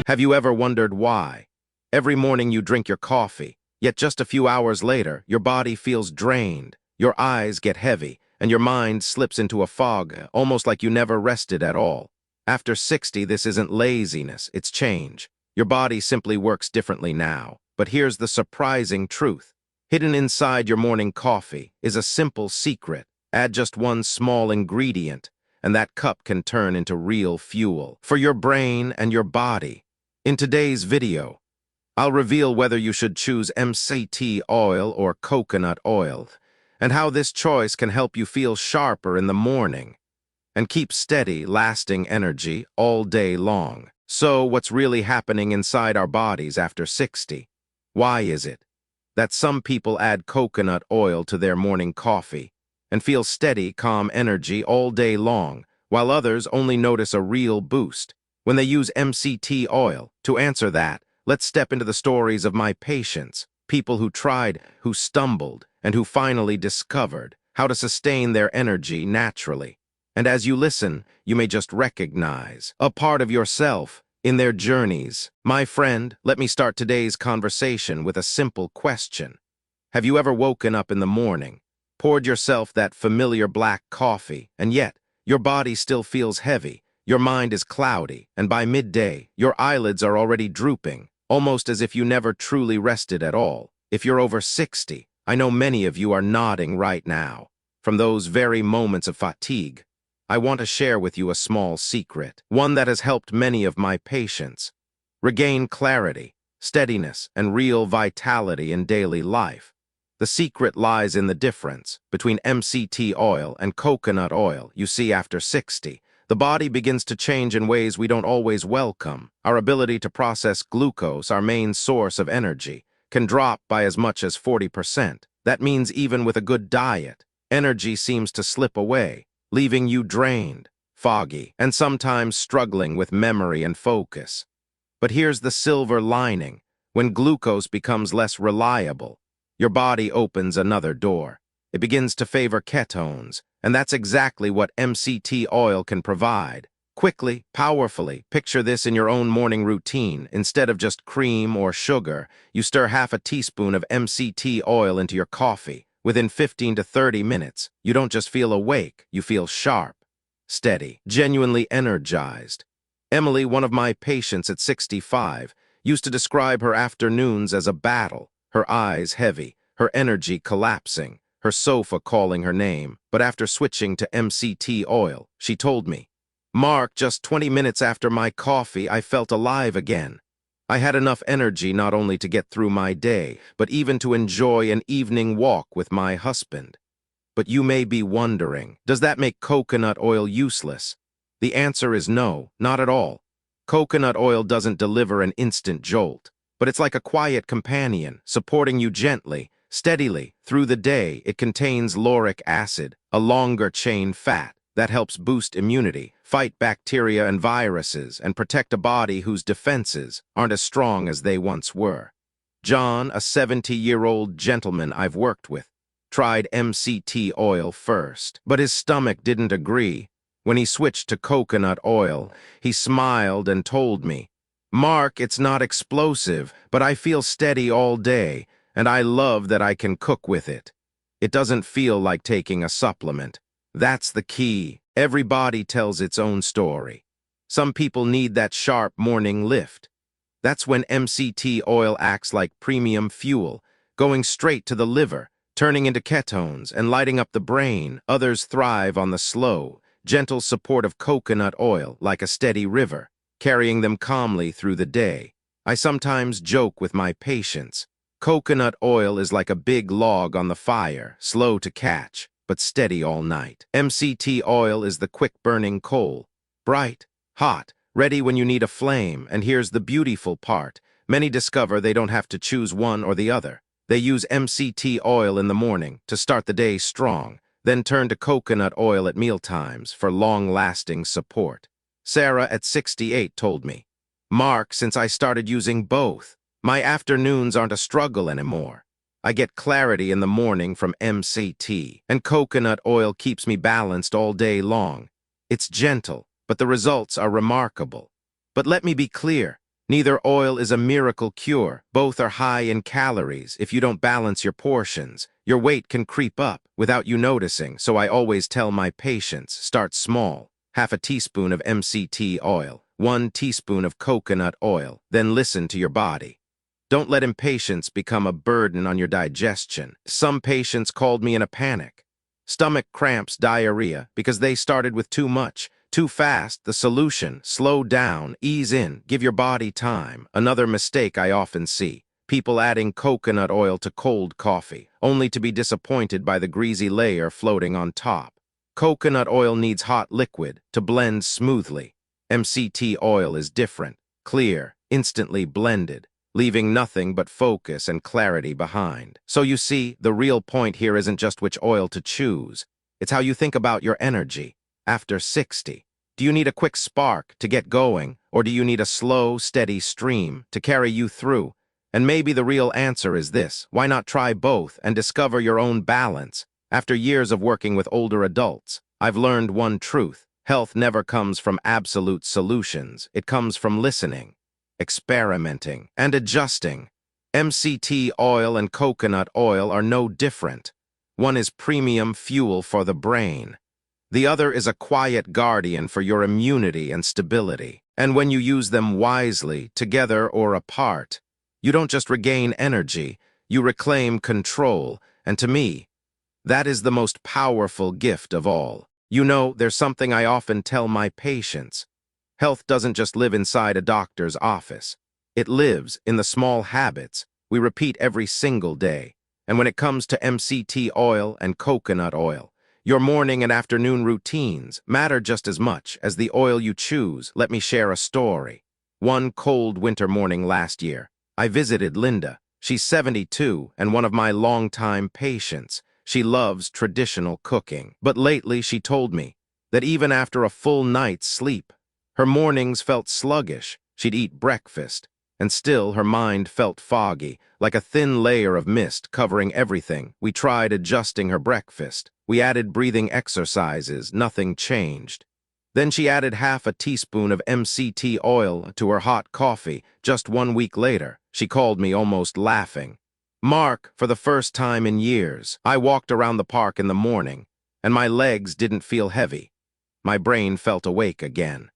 Have you ever wondered why? Every morning you drink your coffee, yet just a few hours later, your body feels drained, your eyes get heavy, and your mind slips into a fog, almost like you never rested at all. After 60, this isn't laziness, it's change. Your body simply works differently now. But here's the surprising truth. Hidden inside your morning coffee is a simple secret. Add just one small ingredient, and that cup can turn into real fuel for your brain and your body. In today's video, I'll reveal whether you should choose MCT oil or coconut oil, and how this choice can help you feel sharper in the morning and keep steady, lasting energy all day long. So, what's really happening inside our bodies after 60? Why is it that some people add coconut oil to their morning coffee and feel steady, calm energy all day long, while others only notice a real boost when they use MCT oil? To answer that, let's step into the stories of my patients, people who tried, who stumbled, and who finally discovered how to sustain their energy naturally. And as you listen, you may just recognize a part of yourself in their journeys. My friend, let me start today's conversation with a simple question. Have you ever woken up in the morning, poured yourself that familiar black coffee, and yet your body still feels heavy, your mind is cloudy, and by midday, your eyelids are already drooping, almost as if you never truly rested at all? If you're over 60, I know many of you are nodding right now. From those very moments of fatigue, I want to share with you a small secret, one that has helped many of my patients regain clarity, steadiness, and real vitality in daily life. The secret lies in the difference between MCT oil and coconut oil. You see, after 60, the body begins to change in ways we don't always welcome. Our ability to process glucose, our main source of energy, can drop by as much as 40%. That means even with a good diet, energy seems to slip away, leaving you drained, foggy, and sometimes struggling with memory and focus. But here's the silver lining. When glucose becomes less reliable, your body opens another door. It begins to favor ketones, and that's exactly what MCT oil can provide. Quickly, powerfully, picture this in your own morning routine. Instead of just cream or sugar, you stir half a teaspoon of MCT oil into your coffee. Within 15 to 30 minutes, you don't just feel awake, you feel sharp, steady, genuinely energized. Emily, one of my patients at 65, used to describe her afternoons as a battle, her eyes heavy, her energy collapsing, her sofa calling her name. But after switching to MCT oil, she told me, "Mark, just 20 minutes after my coffee, I felt alive again. I had enough energy not only to get through my day, but even to enjoy an evening walk with my husband." But you may be wondering, does that make coconut oil useless? The answer is no, not at all. Coconut oil doesn't deliver an instant jolt, but it's like a quiet companion, supporting you gently, steadily, through the day. It contains lauric acid, a longer-chain fat that helps boost immunity, fight bacteria and viruses, and protect a body whose defenses aren't as strong as they once were. John, a 70-year-old gentleman I've worked with, tried MCT oil first, but his stomach didn't agree. When he switched to coconut oil, he smiled and told me, "Mark, it's not explosive, but I feel steady all day, and I love that I can cook with it. It doesn't feel like taking a supplement." That's the key. Every body tells its own story. Some people need that sharp morning lift. That's when MCT oil acts like premium fuel, going straight to the liver, turning into ketones and lighting up the brain. Others thrive on the slow, gentle support of coconut oil, like a steady river, carrying them calmly through the day. I sometimes joke with my patients. Coconut oil is like a big log on the fire, slow to catch, but steady all night. MCT oil is the quick-burning coal, bright, hot, ready when you need a flame. And here's the beautiful part. Many discover they don't have to choose one or the other. They use MCT oil in the morning to start the day strong, then turn to coconut oil at mealtimes for long-lasting support. Sarah, at 68, told me, "Mark, since I started using both, my afternoons aren't a struggle anymore. I get clarity in the morning from MCT, and coconut oil keeps me balanced all day long. It's gentle, but the results are remarkable. But let me be clear, Neither oil is a miracle cure. Both are high in calories. If you don't balance your portions, your weight can creep up without you noticing, so I always tell my patients, start small. Half a teaspoon of MCT oil, 1 teaspoon of coconut oil, then listen to your body. Don't let impatience become a burden on your digestion. Some patients called me in a panic. Stomach cramps, diarrhea, because they started with too much. Too fast, the solution: slow down, ease in, give your body time. Another mistake I often see: people adding coconut oil to cold coffee, only to be disappointed by the greasy layer floating on top. Coconut oil needs hot liquid to blend smoothly. MCT oil is different, clear, instantly blended, leaving nothing but focus and clarity behind. So you see, the real point here isn't just which oil to choose. It's how you think about your energy. After 60, do you need a quick spark to get going, or do you need a slow, steady stream to carry you through? And maybe the real answer is this: why not try both and discover your own balance? After years of working with older adults, I've learned one truth: health never comes from absolute solutions. It comes from listening, experimenting, and adjusting. MCT oil and coconut oil are no different. One is premium fuel for the brain. The other is a quiet guardian for your immunity and stability. And when you use them wisely, together or apart, you don't just regain energy, you reclaim control. And to me, that is the most powerful gift of all. You know, there's something I often tell my patients. Health doesn't just live inside a doctor's office. It lives in the small habits we repeat every single day. And when it comes to MCT oil and coconut oil, your morning and afternoon routines matter just as much as the oil you choose. Let me share a story. One cold winter morning last year, I visited Linda. She's 72 and one of my longtime patients. She loves traditional cooking. But lately she told me that even after a full night's sleep, her mornings felt sluggish. She'd eat breakfast, and still her mind felt foggy, like a thin layer of mist covering everything. We tried adjusting her breakfast. We added breathing exercises. Nothing changed. Then she added half a teaspoon of MCT oil to her hot coffee. Just 1 week later, she called me almost laughing. "Mark, for the first time in years, I walked around the park in the morning, and my legs didn't feel heavy. My brain felt awake again."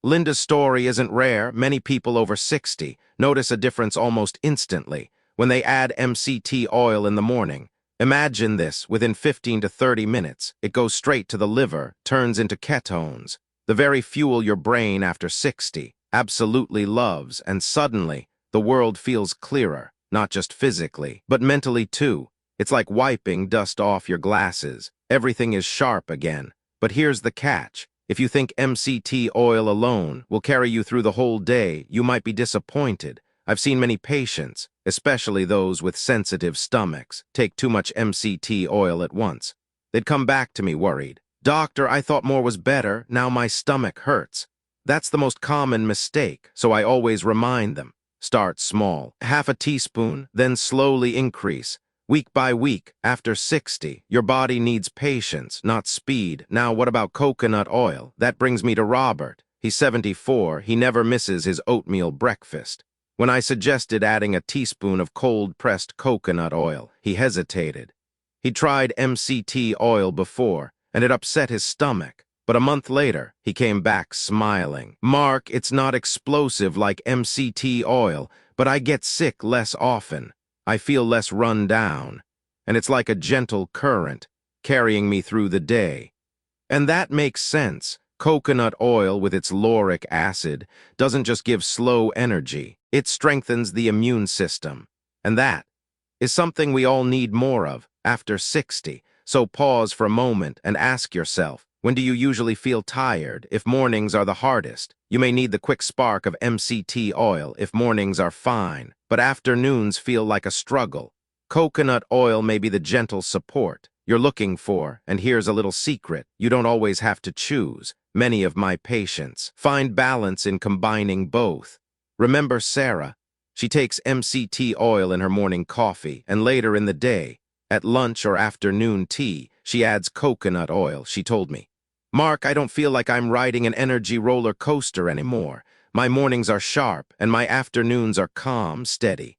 Linda's story isn't rare. Many people over 60 notice a difference almost instantly when they add MCT oil in the morning. Imagine this: within 15 to 30 minutes, it goes straight to the liver, turns into ketones, the very fuel your brain after 60 absolutely loves, and suddenly, the world feels clearer, not just physically, but mentally too. It's like wiping dust off your glasses. Everything is sharp again. But here's the catch. If you think MCT oil alone will carry you through the whole day, you might be disappointed. I've seen many patients, especially those with sensitive stomachs, take too much MCT oil at once. They'd come back to me worried. "Doctor, I thought more was better. Now my stomach hurts." That's the most common mistake, so I always remind them. Start small. Half a teaspoon, then slowly increase. Week by week, after 60, your body needs patience, not speed. Now, what about coconut oil? That brings me to Robert. He's 74. He never misses his oatmeal breakfast. When I suggested adding a teaspoon of cold-pressed coconut oil, he hesitated. He tried MCT oil before, and it upset his stomach. But a month later, he came back smiling. "Mark, it's not explosive like MCT oil, but I get sick less often. I feel less run down, and it's like a gentle current, carrying me through the day." And that makes sense. Coconut oil, with its lauric acid, doesn't just give slow energy. It strengthens the immune system. And that is something we all need more of after 60. So pause for a moment and ask yourself, when do you usually feel tired? If mornings are the hardest, you may need the quick spark of MCT oil. If mornings are fine, but afternoons feel like a struggle, coconut oil may be the gentle support you're looking for. And here's a little secret: you don't always have to choose. Many of my patients find balance in combining both. Remember Sarah? She takes MCT oil in her morning coffee, and later in the day, at lunch or afternoon tea, she adds coconut oil. She told me, "Mark, I don't feel like I'm riding an energy roller coaster anymore. My mornings are sharp, and my afternoons are calm, steady.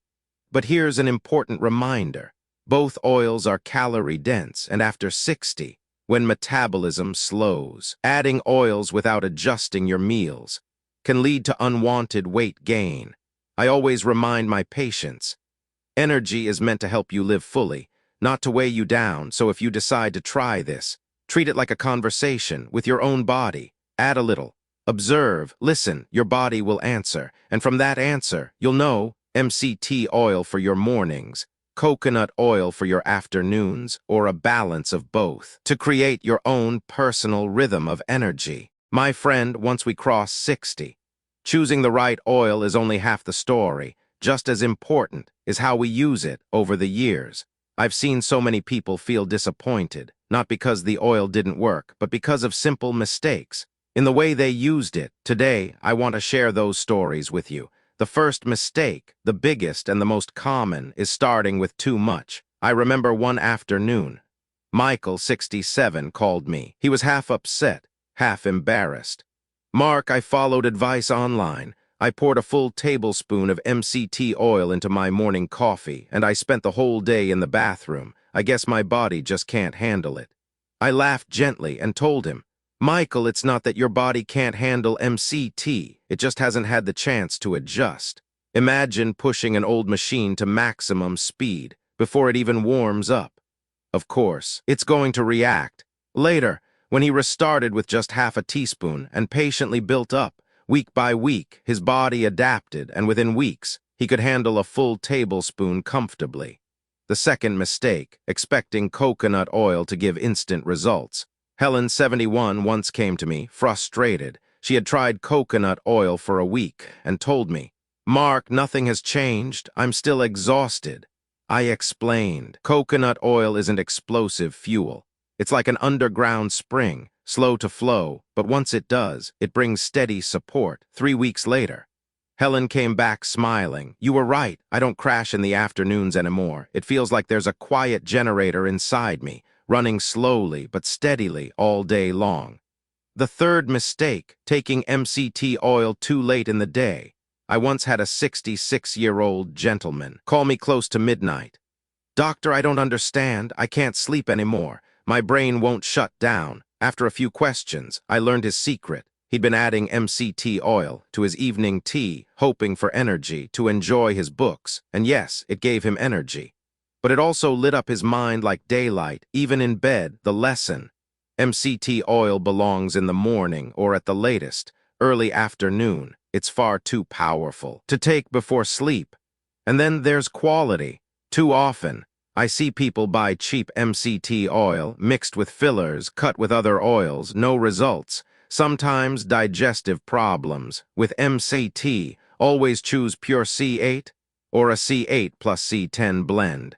But here's an important reminder. Both oils are calorie-dense, and after 60, when metabolism slows, adding oils without adjusting your meals can lead to unwanted weight gain. I always remind my patients, energy is meant to help you live fully, not to weigh you down, so if you decide to try this, treat it like a conversation with your own body. Add a little. Observe, listen, your body will answer, and from that answer, you'll know MCT oil for your mornings, coconut oil for your afternoons, or a balance of both, to create your own personal rhythm of energy. My friend, once we cross 60, choosing the right oil is only half the story. Just as important is how we use it over the years. I've seen so many people feel disappointed, not because the oil didn't work, but because of simple mistakes in the way they used it. Today, I want to share those stories with you. The first mistake, the biggest and the most common, is starting with too much. I remember one afternoon, Michael, 67, called me. He was half upset, half embarrassed. "Mark, I followed advice online. I poured a full tablespoon of MCT oil into my morning coffee, and I spent the whole day in the bathroom. I guess my body just can't handle it." I laughed gently and told him, "Michael, it's not that your body can't handle MCT, it just hasn't had the chance to adjust. Imagine pushing an old machine to maximum speed before it even warms up. Of course, it's going to react. Later, when he restarted with just half a teaspoon and patiently built up, week by week, his body adapted, and within weeks, he could handle a full tablespoon comfortably." The second mistake, expecting coconut oil to give instant results. Helen, 71, once came to me, frustrated. She had tried coconut oil for a week and told me, "Mark, nothing has changed. I'm still exhausted." I explained, coconut oil isn't explosive fuel. It's like an underground spring, slow to flow, but once it does, it brings steady support. 3 weeks later, Helen came back smiling. "You were right. I don't crash in the afternoons anymore. It feels like there's a quiet generator inside me, running slowly but steadily all day long." The third mistake, taking MCT oil too late in the day. I once had a 66-year-old gentleman call me close to midnight. "Doctor, I don't understand. I can't sleep anymore. My brain won't shut down." After a few questions, I learned his secret. He'd been adding MCT oil to his evening tea, hoping for energy to enjoy his books. And yes, it gave him energy. But it also lit up his mind like daylight, even in bed. The lesson: MCT oil belongs in the morning or at the latest, early afternoon. It's far too powerful to take before sleep. And then there's quality. Too often, I see people buy cheap MCT oil, mixed with fillers, cut with other oils, no results. Sometimes digestive problems. With MCT, always choose pure C8 or a C8 plus C10 blend.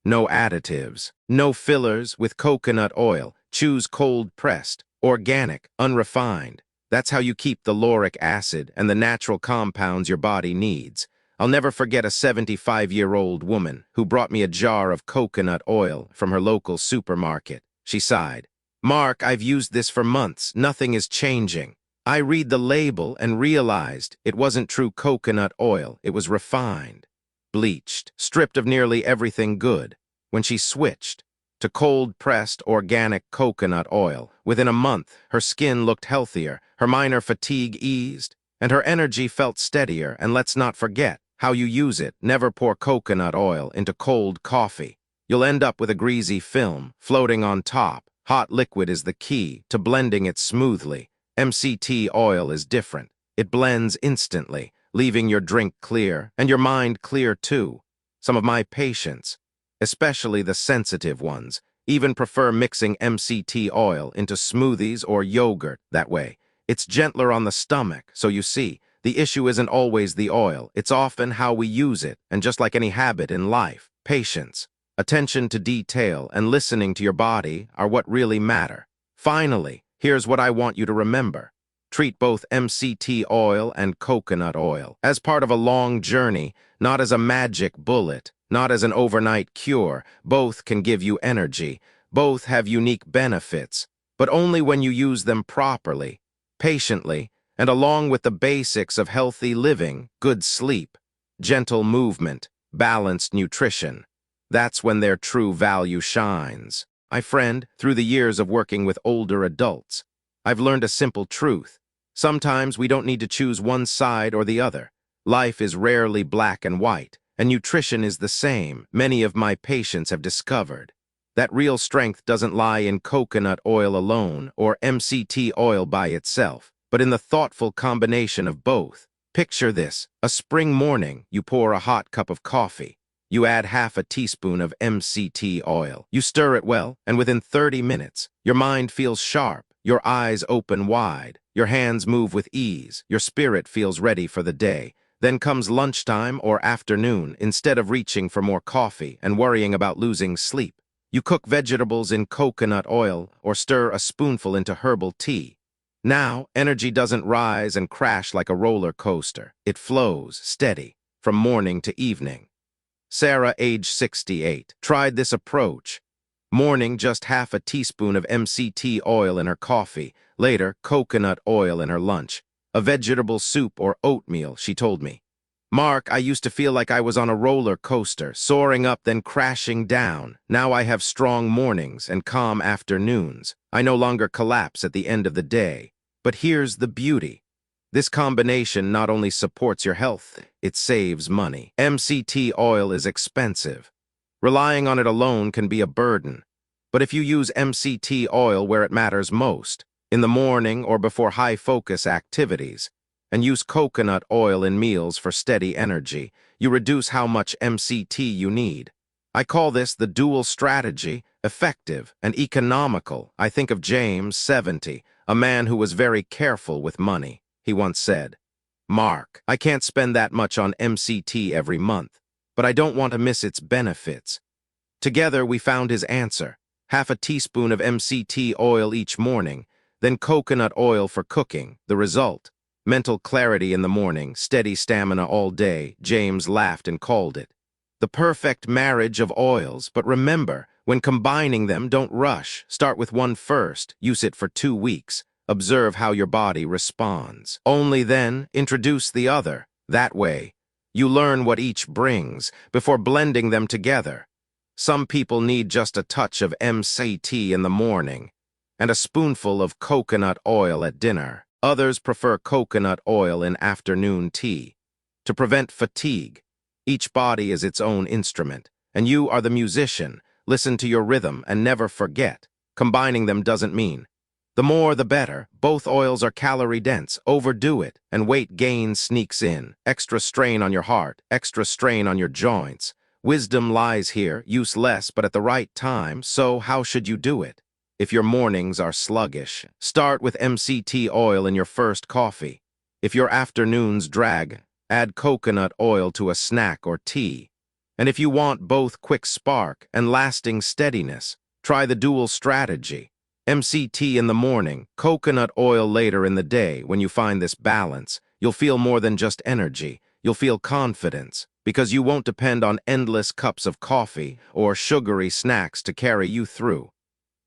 No additives, no fillers. With coconut oil, choose cold-pressed, organic, unrefined. That's how you keep the lauric acid and the natural compounds your body needs. I'll never forget a 75-year-old woman who brought me a jar of coconut oil from her local supermarket. She sighed, "Mark, I've used this for months. Nothing is changing." I read the label and realized it wasn't true coconut oil. It was refined, bleached, stripped of nearly everything good. When she switched to cold-pressed organic coconut oil, within a month, her skin looked healthier, her minor fatigue eased, and her energy felt steadier. And let's not forget how you use it. Never pour coconut oil into cold coffee. You'll end up with a greasy film floating on top. Hot liquid is the key to blending it smoothly. MCT oil is different. It blends instantly, leaving your drink clear and your mind clear too. Some of my patients, especially the sensitive ones, even prefer mixing MCT oil into smoothies or yogurt. That way, it's gentler on the stomach. So you see, the issue isn't always the oil. It's often how we use it. And just like any habit in life, patience, attention to detail, and listening to your body are what really matter. Finally, here's what I want you to remember. Treat both MCT oil and coconut oil as part of a long journey, not as a magic bullet, not as an overnight cure. Both can give you energy. Both have unique benefits, but only when you use them properly, patiently, And along with the basics of healthy living, good sleep, gentle movement, balanced nutrition, that's when their true value shines. My friend, through the years of working with older adults, I've learned a simple truth. Sometimes we don't need to choose one side or the other. Life is rarely black and white, and nutrition is the same. Many of my patients have discovered that real strength doesn't lie in coconut oil alone or MCT oil by itself, but in the thoughtful combination of both. Picture this: a spring morning, you pour a hot cup of coffee. You add half a teaspoon of MCT oil. You stir it well, and within 30 minutes, your mind feels sharp, your eyes open wide, your hands move with ease, your spirit feels ready for the day. Then comes lunchtime or afternoon. Instead of reaching for more coffee and worrying about losing sleep, you cook vegetables in coconut oil or stir a spoonful into herbal tea. Now, energy doesn't rise and crash like a roller coaster. It flows, steady, from morning to evening. Sarah, age 68, tried this approach. Morning, just half a teaspoon of MCT oil in her coffee. Later, coconut oil in her lunch. A vegetable soup or oatmeal, she told me. Mark, I used to feel like I was on a roller coaster, soaring up then crashing down. Now I have strong mornings and calm afternoons. I no longer collapse at the end of the day. But here's the beauty. This combination not only supports your health, it saves money. MCT oil is expensive. Relying on it alone can be a burden. But if you use MCT oil where it matters most, in the morning or before high-focus activities, and use coconut oil in meals for steady energy, you reduce how much MCT you need. I call this the dual strategy, effective and economical. I think of James, 70, a man who was very careful with money. He once said, "Mark, I can't spend that much on MCT every month, but I don't want to miss its benefits." Together, we found his answer: half a teaspoon of MCT oil each morning, then coconut oil for cooking. The result: mental clarity in the morning, steady stamina all day. James laughed and called it the perfect marriage of oils. But remember, when combining them, don't rush. Start with one first, use it for 2 weeks. Observe how your body responds. Only then, introduce the other. That way, you learn what each brings before blending them together. Some people need just a touch of MCT in the morning and a spoonful of coconut oil at dinner. Others prefer coconut oil in afternoon tea. To prevent fatigue, each body is its own instrument, and you are the musician. Listen to your rhythm and never forget. Combining them doesn't mean the more the better. Both oils are calorie-dense. Overdo it, and weight gain sneaks in. Extra strain on your heart, extra strain on your joints. Wisdom lies here: use less but at the right time. So how should you do it? If your mornings are sluggish, start with MCT oil in your first coffee. If your afternoons drag, add coconut oil to a snack or tea. And if you want both quick spark and lasting steadiness, try the dual strategy. MCT in the morning, coconut oil later in the day. When you find this balance, you'll feel more than just energy. You'll feel confidence, because you won't depend on endless cups of coffee or sugary snacks to carry you through.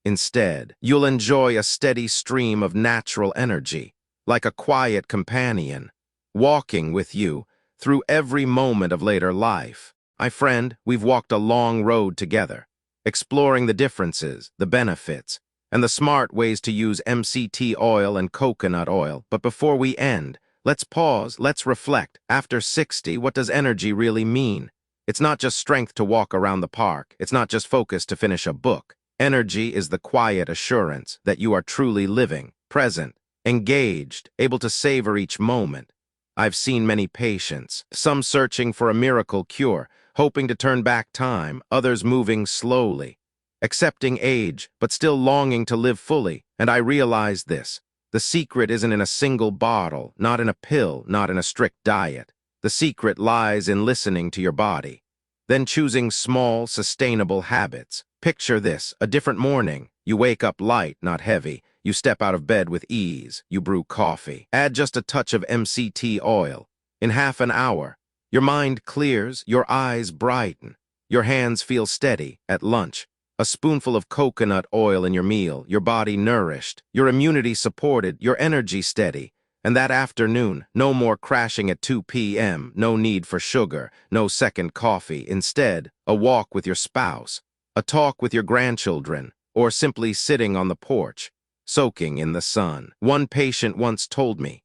Instead, you'll enjoy a steady stream of natural energy, like a quiet companion, walking with you through every moment of later life. My friend, we've walked a long road together, exploring the differences, the benefits, and the smart ways to use MCT oil and coconut oil. But before we end, let's pause, let's reflect. After 60, what does energy really mean? It's not just strength to walk around the park. It's not just focus to finish a book. Energy is the quiet assurance that you are truly living, present, engaged, able to savor each moment. I've seen many patients, some searching for a miracle cure, hoping to turn back time, others moving slowly, accepting age, but still longing to live fully. And I realized this: the secret isn't in a single bottle, not in a pill, not in a strict diet. The secret lies in listening to your body, then choosing small, sustainable habits. Picture this: a different morning. You wake up light, not heavy. You step out of bed with ease. You brew coffee. Add just a touch of MCT oil. In half an hour, your mind clears, your eyes brighten, your hands feel steady. At lunch, a spoonful of coconut oil in your meal, your body nourished, your immunity supported, your energy steady. And that afternoon, no more crashing at 2 p.m., no need for sugar, no second coffee. Instead, a walk with your spouse, a talk with your grandchildren, or simply sitting on the porch, soaking in the sun. One patient once told me,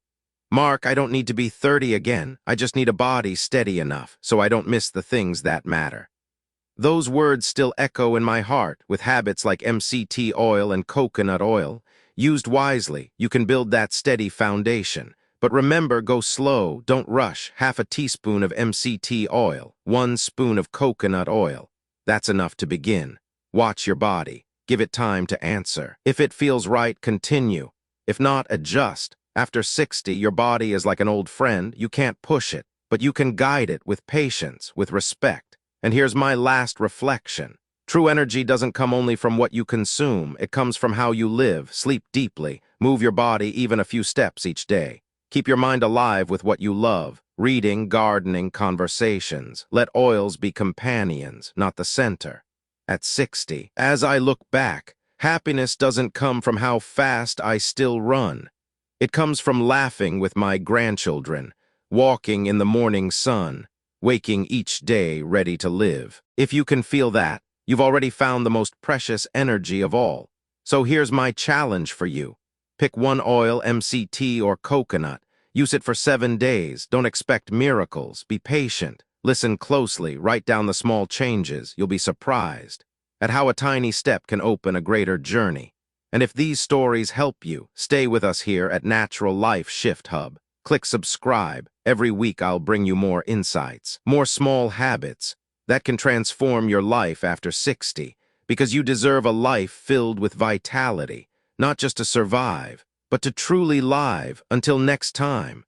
"Mark, I don't need to be 30 again. I just need a body steady enough so I don't miss the things that matter." Those words still echo in my heart. With habits like MCT oil and coconut oil, used wisely, you can build that steady foundation. But remember, go slow, don't rush. Half a teaspoon of MCT oil, 1 spoon of coconut oil. That's enough to begin. Watch your body. Give it time to answer. If it feels right, continue. If not, adjust. After 60, your body is like an old friend. You can't push it, but you can guide it with patience, with respect. And here's my last reflection. True energy doesn't come only from what you consume. It comes from how you live, sleep deeply, move your body even a few steps each day. Keep your mind alive with what you love. Reading, gardening, conversations. Let oils be companions, not the center. At 60, as I look back, happiness doesn't come from how fast I still run. It comes from laughing with my grandchildren, walking in the morning sun, waking each day ready to live. If you can feel that, you've already found the most precious energy of all. So here's my challenge for you. Pick one oil, MCT or coconut. Use it for 7 days. Don't expect miracles. Be patient. Listen closely. Write down the small changes. You'll be surprised at how a tiny step can open a greater journey. And if these stories help you, stay with us here at Natural Life Shift Hub. Click subscribe. Every week I'll bring you more insights, more small habits that can transform your life after 60, because you deserve a life filled with vitality, not just to survive, but to truly live. Until next time,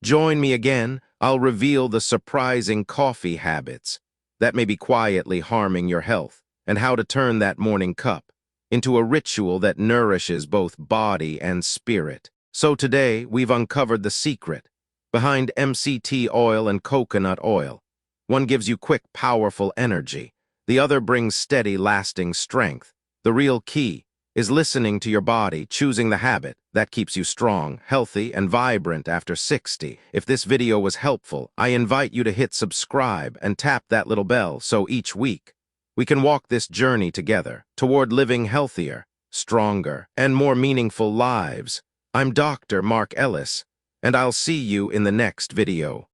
join me again. I'll reveal the surprising coffee habits that may be quietly harming your health, and how to turn that morning cup into a ritual that nourishes both body and spirit. So today, we've uncovered the secret behind MCT oil and coconut oil. One gives you quick, powerful energy. The other brings steady, lasting strength. The real key is listening to your body, choosing the habit that keeps you strong, healthy, and vibrant after 60. If this video was helpful, I invite you to hit subscribe and tap that little bell so each week we can walk this journey together toward living healthier, stronger, and more meaningful lives. I'm Dr. Mark Ellis, and I'll see you in the next video.